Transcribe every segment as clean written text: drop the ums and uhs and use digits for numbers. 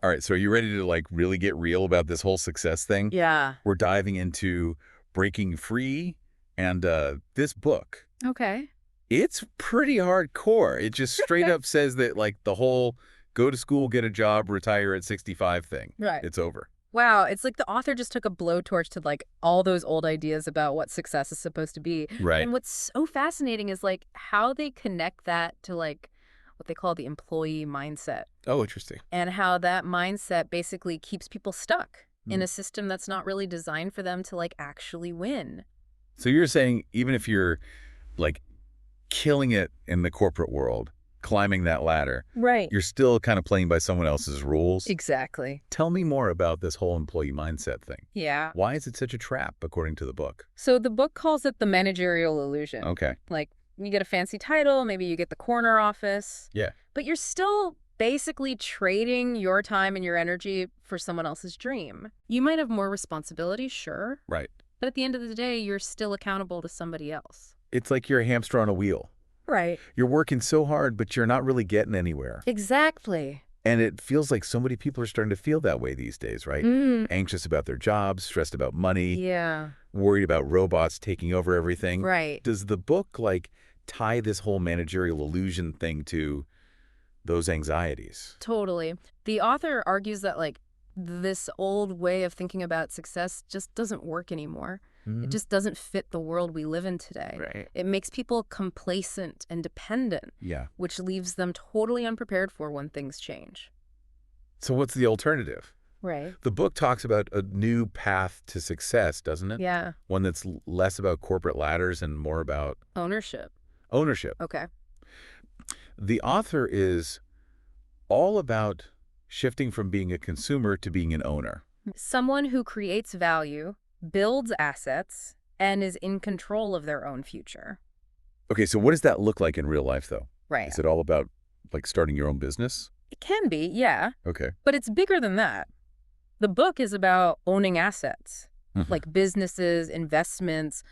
All right, so are you ready to like really get real about this whole success thing? Yeah. We're diving into breaking free and this book. Okay. It's pretty hardcore. It just straight up says that like the whole go to school, get a job, retire at 65 thing. Right. It's over. Wow, it's like the author just took a blowtorch to like all those old ideas about what success is supposed to be. Right. And what's so fascinating is like how they connect that to like what they call the employee mindset Oh, interesting. and how that mindset basically keeps people stuck in Hmm. a system that's not really designed for them to like actually win. So you're saying even if you're like killing it in the corporate world, climbing that ladder, Right. you're still kind of playing by someone else's rules. Exactly. Tell me more about this whole employee mindset thing. Yeah. Why is it such a trap, according to the book? So the book calls it the managerial illusion. Okay. Like you get a fancy title, maybe you get the corner office, Yeah. but you're still basically trading your time and your energy for someone else's dream. You might have more responsibility, sure, Right. but at the end of the day, you're still accountable to somebody else. It's like you're a hamster on a wheel. Right. You're working so hard, but you're not really getting anywhere. Exactly. And it feels like so many people are starting to feel that way these days, right? Mm. Anxious about their jobs, stressed about money, Yeah. worried about robots taking over everything. Right. Does the book like tie this whole managerial illusion thing to those anxieties? Totally. The author argues that like this old way of thinking about success just doesn't work anymore. It just doesn't fit the world we live in today. Right. It makes people complacent and dependent, Yeah. which leaves them totally unprepared for when things change. So what's the alternative? Right. The book talks about a new path to success, doesn't it? Yeah. One that's less about corporate ladders and more about Ownership. ownership. Okay. The author is all about shifting from being a consumer to being an owner. Someone who creates value, builds assets, and is in control of their own future. Okay, so what does that look like in real life, though? Right. Is it all about, like, starting your own business? It can be, yeah, Okay. but it's bigger than that. The book is about owning assets, Mhm. like businesses, investments,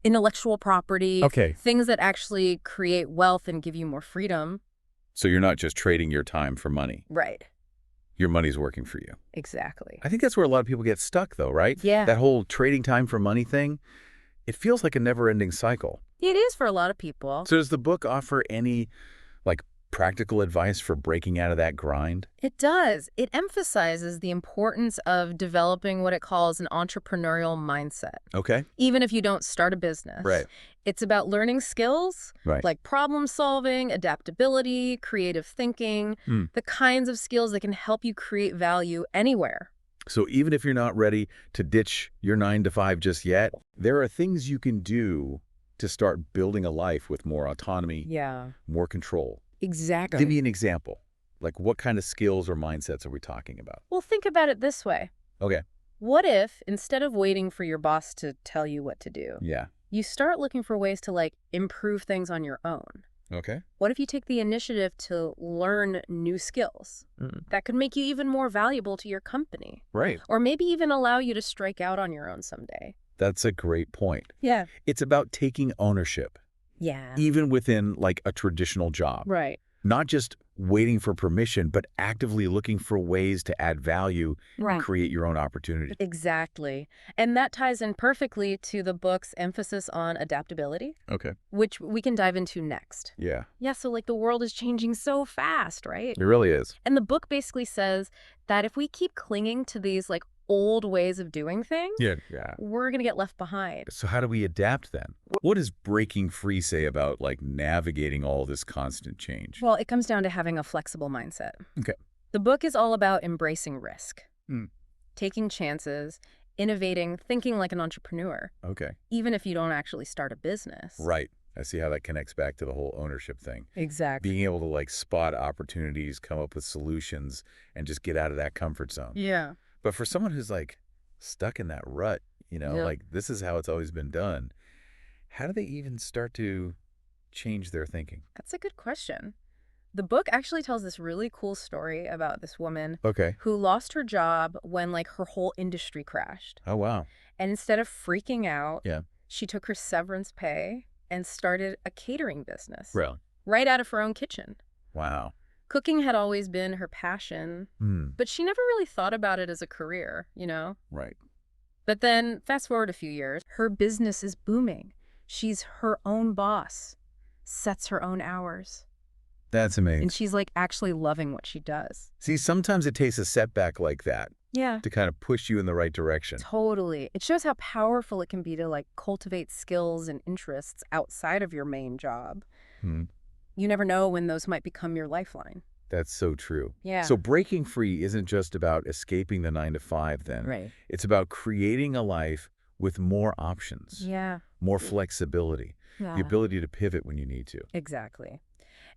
intellectual property, Okay. things that actually create wealth and give you more freedom. So you're not just trading your time for money. Right. Your money's working for you. Exactly. I think that's where a lot of people get stuck, though, right? Yeah. That whole trading time for money thing, it feels like a never-ending cycle. It is for a lot of people. So does the book offer any, like, practical advice for breaking out of that grind? It does. It emphasizes the importance of developing what it calls an entrepreneurial mindset, Okay. even if you don't start a business. Right. It's about learning skills Right. like problem solving, adaptability, creative thinking, Hmm. the kinds of skills that can help you create value anywhere. So even if you're not ready to ditch your 9 to 5 just yet, there are things you can do to start building a life with more autonomy, Yeah, more control. exactly. Give me an example. Like what kind of skills or mindsets are we talking about? Well, think about it this way. Okay. What if, instead of waiting for your boss to tell you what to do, Yeah. you start looking for ways to, like, improve things on your own? Okay. What if you take the initiative to learn new skills that could make you even more valuable to your company? Right. Or maybe even allow you to strike out on your own someday? That's a great point. Yeah. It's about taking ownership, Yeah. even within like a traditional job. Right. Not just waiting for permission, but actively looking for ways to add value, Right. create your own opportunity. Exactly. And that ties in perfectly to the book's emphasis on adaptability, Okay. which we can dive into next. Yeah. Yeah, so like the world is changing so fast, right? It really is. And the book basically says that if we keep clinging to these like old ways of doing things, Yeah. we're going to get left behind. So how do we adapt then? What does breaking free say about like navigating all this constant change? Well, it comes down to having a flexible mindset. Okay. The book is all about embracing risk, Hmm. taking chances, innovating, thinking like an entrepreneur, Okay. even if you don't actually start a business. Right. I see how that connects back to the whole ownership thing. Exactly. Being able to like spot opportunities, come up with solutions, and just get out of that comfort zone. Yeah. But for someone who's like stuck in that rut, Yeah. like this is how it's always been done, how do they even start to change their thinking? That's a good question. The book actually tells this really cool story about this woman Okay. who lost her job when like her whole industry crashed. Oh, wow. And instead of freaking out, Yeah. she took her severance pay and started a catering business Really? right out of her own kitchen. Wow. Cooking had always been her passion, but she never really thought about it as a career, you know? Right. But then, fast forward a few years, her business is booming. She's her own boss, sets her own hours, That's amazing. and she's like actually loving what she does. See, sometimes it takes a setback like that Yeah. to kind of push you in the right direction. Totally. It shows how powerful it can be to like cultivate skills and interests outside of your main job. Hmm. You never know when those might become your lifeline. That's so true. Yeah. So breaking free isn't just about escaping the 9 to 5 then. Right. It's about creating a life with more options, Yeah. more flexibility, Yeah. the ability to pivot when you need to. Exactly.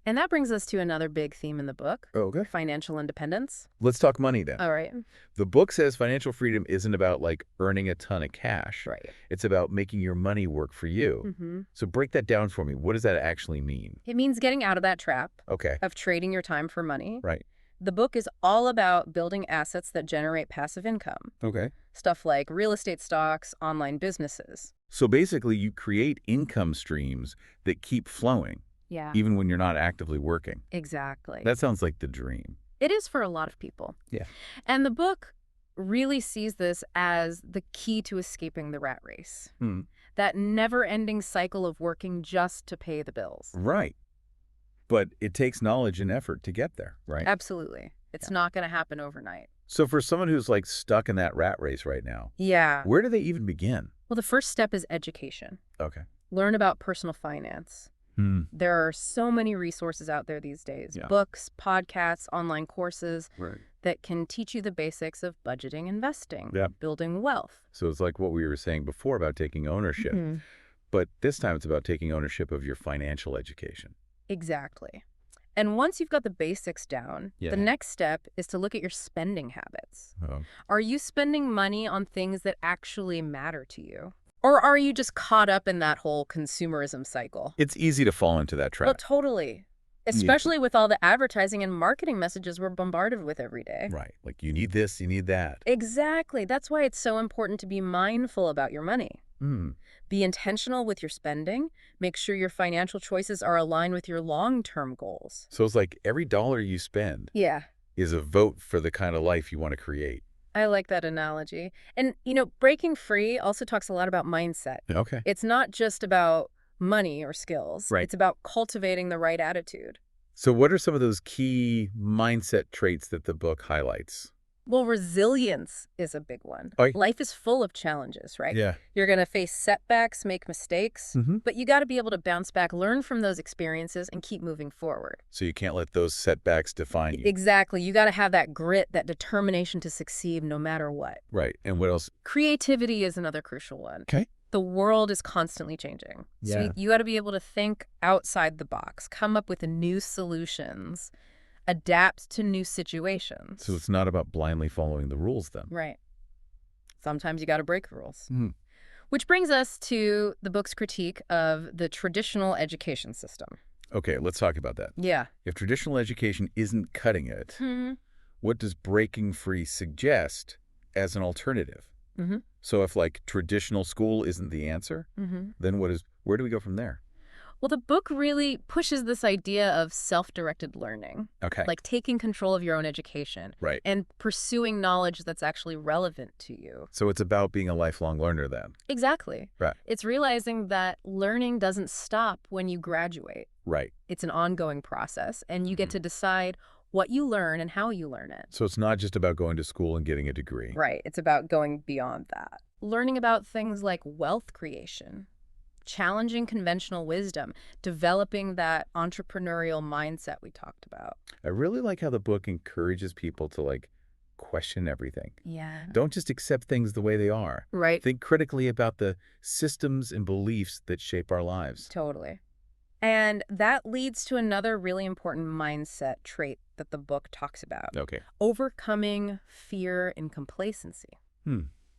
And that brings us to another big theme in the book, Okay. financial independence. Let's talk money then. All right. The book says financial freedom isn't about like earning a ton of cash. Right. It's about making your money work for you. Mm-hmm. So break that down for me. What does that actually mean? It means getting out of that trap Okay. of trading your time for money. Right. The book is all about building assets that generate passive income. Okay. Stuff like real estate stocks, online businesses. So basically you create income streams that keep flowing Yeah. even when you're not actively working. Exactly. That sounds like the dream. It is for a lot of people. Yeah. And the book really sees this as the key to escaping the rat race. That never-ending cycle of working just to pay the bills. Right. But it takes knowledge and effort to get there, right? Absolutely. It's not going to happen overnight. So for someone who's like stuck in that rat race right now, Yeah. where do they even begin? Well, the first step is education. Okay. Learn about personal finance. There are so many resources out there these days. Yeah. Books, podcasts, online courses Right. that can teach you the basics of budgeting, investing, Yeah. building wealth. So it's like what we were saying before about taking ownership. Mhm. But this time it's about taking ownership of your financial education. Exactly. And once you've got the basics down, Yeah. the next step is to look at your spending habits. Oh. Are you spending money on things that actually matter to you? Or are you just caught up in that whole consumerism cycle? It's easy to fall into that Well, trap. totally. Especially with all the advertising and marketing messages we're bombarded with every day. Right. Like you need this, you need that. Exactly. That's why it's so important to be mindful about your money. Be intentional with your spending. Make sure your financial choices are aligned with your long-term goals. So it's like every dollar you spend Yeah. is a vote for the kind of life you want to create. I like that analogy. And, breaking free also talks a lot about mindset. Okay. It's not just about money or skills. Right. It's about cultivating the right attitude. So what are some of those key mindset traits that the book highlights? Well, resilience is a big one. Oi. Life is full of challenges, right? Yeah. You're going to face setbacks, make mistakes, but you got to be able to bounce back, learn from those experiences, and keep moving forward. So you can't let those setbacks define you. Exactly. You got to have that grit, that determination to succeed no matter what. Right. And what else? Creativity is another crucial one. Okay. The world is constantly changing. So Yeah. you got to be able to think outside the box, come up with new solutions, adapt to new situations. So it's not about blindly following the rules then. Right. Sometimes you got to break rules. Mhm. Which brings us to the book's critique of the traditional education system. Okay, let's talk about that. Yeah. If traditional education isn't cutting it, what does breaking free suggest as an alternative? Mm-hmm. So if like traditional school isn't the answer, then where do we go from there? Well, the book really pushes this idea of self-directed learning, Okay. like taking control of your own education Right. and pursuing knowledge that's actually relevant to you. So it's about being a lifelong learner then. Exactly. Right. It's realizing that learning doesn't stop when you graduate. Right. It's an ongoing process, and you get to decide what you learn and how you learn it. So it's not just about going to school and getting a degree. Right. It's about going beyond that. Learning about things like wealth creation, challenging conventional wisdom, developing that entrepreneurial mindset we talked about. I really like how the book encourages people to like question everything. Yeah. Don't just accept things the way they are. Right. Think critically about the systems and beliefs that shape our lives. Totally. And that leads to another really important mindset trait that the book talks about. Okay. Overcoming fear and complacency.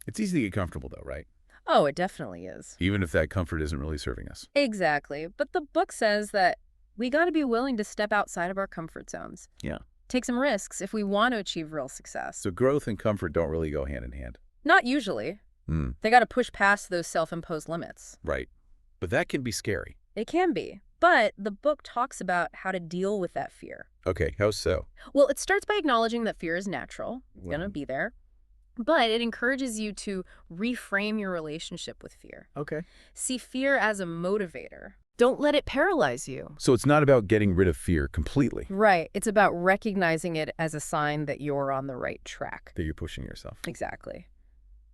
It's easy to get comfortable though, right? Oh, it definitely is. Even if that comfort isn't really serving us. Exactly. But the book says that we got to be willing to step outside of our comfort zones. Yeah. Take some risks if we want to achieve real success. So growth and comfort don't really go hand in hand. Not usually. They got to push past those self-imposed limits. Right. But that can be scary. It can be. But the book talks about how to deal with that fear. Okay, how so? Well, it starts by acknowledging that fear is natural. It's going to Right. be there. But it encourages you to reframe your relationship with fear. Okay. See fear as a motivator. Don't let it paralyze you. So it's not about getting rid of fear completely, Right. It's about recognizing it as a sign that you're on the right track. that you're pushing yourself. Exactly.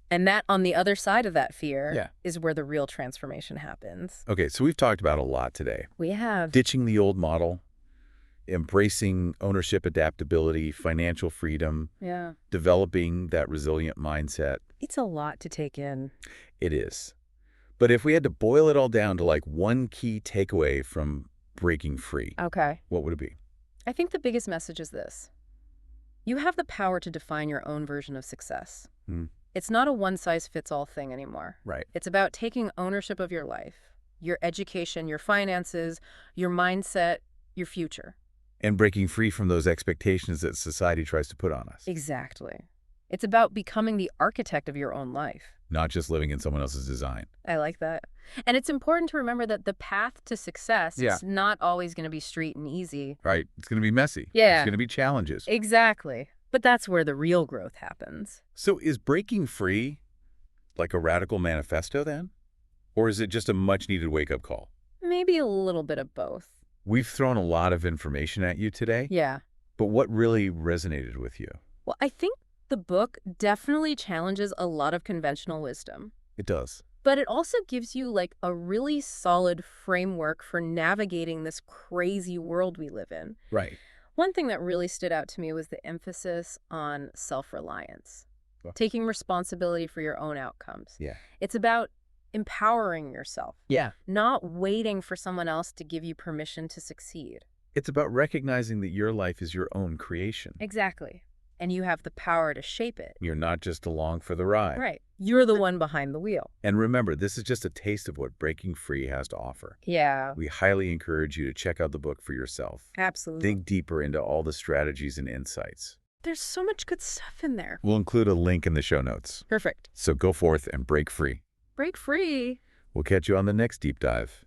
And that on the other side of that fear Yeah. is where the real transformation happens. Okay, so we've talked about a lot today. We have. Ditching the old model, embracing ownership, adaptability, financial freedom, Yeah. developing that resilient mindset. It's a lot to take in. It is. But if we had to boil it all down to like one key takeaway from breaking free, Okay. what would it be? I think the biggest message is this. You have the power to define your own version of success. Hmm. It's not a one-size-fits-all thing anymore. Right. It's about taking ownership of your life, your education, your finances, your mindset, your future. And breaking free from those expectations that society tries to put on us. Exactly. It's about becoming the architect of your own life. Not just living in someone else's design. I like that. And it's important to remember that the path to success Yeah. is not always going to be straight and easy. Right. It's going to be messy. Yeah. There's going to be challenges. Exactly. But that's where the real growth happens. So is breaking free like a radical manifesto then? Or is it just a much-needed wake-up call? Maybe a little bit of both. We've thrown a lot of information at you today, Yeah. but what really resonated with you? Well, I think the book definitely challenges a lot of conventional wisdom. It does. But it also gives you like a really solid framework for navigating this crazy world we live in. Right. One thing that really stood out to me was the emphasis on self-reliance, Well- taking responsibility for your own outcomes. Yeah. It's about empowering yourself, Yeah. not waiting for someone else to give you permission to succeed. It's about recognizing that your life is your own creation. Exactly. And you have the power to shape it. You're not just along for the ride. Right. You're the one behind the wheel. And remember, this is just a taste of what breaking free has to offer. Yeah, We highly encourage you to check out the book for yourself. absolutely. Dig deeper into all the strategies and insights. There's so much good stuff in there. We'll include a link in the show notes. Perfect. So go forth and break free. Break free. We'll catch you on the next deep dive.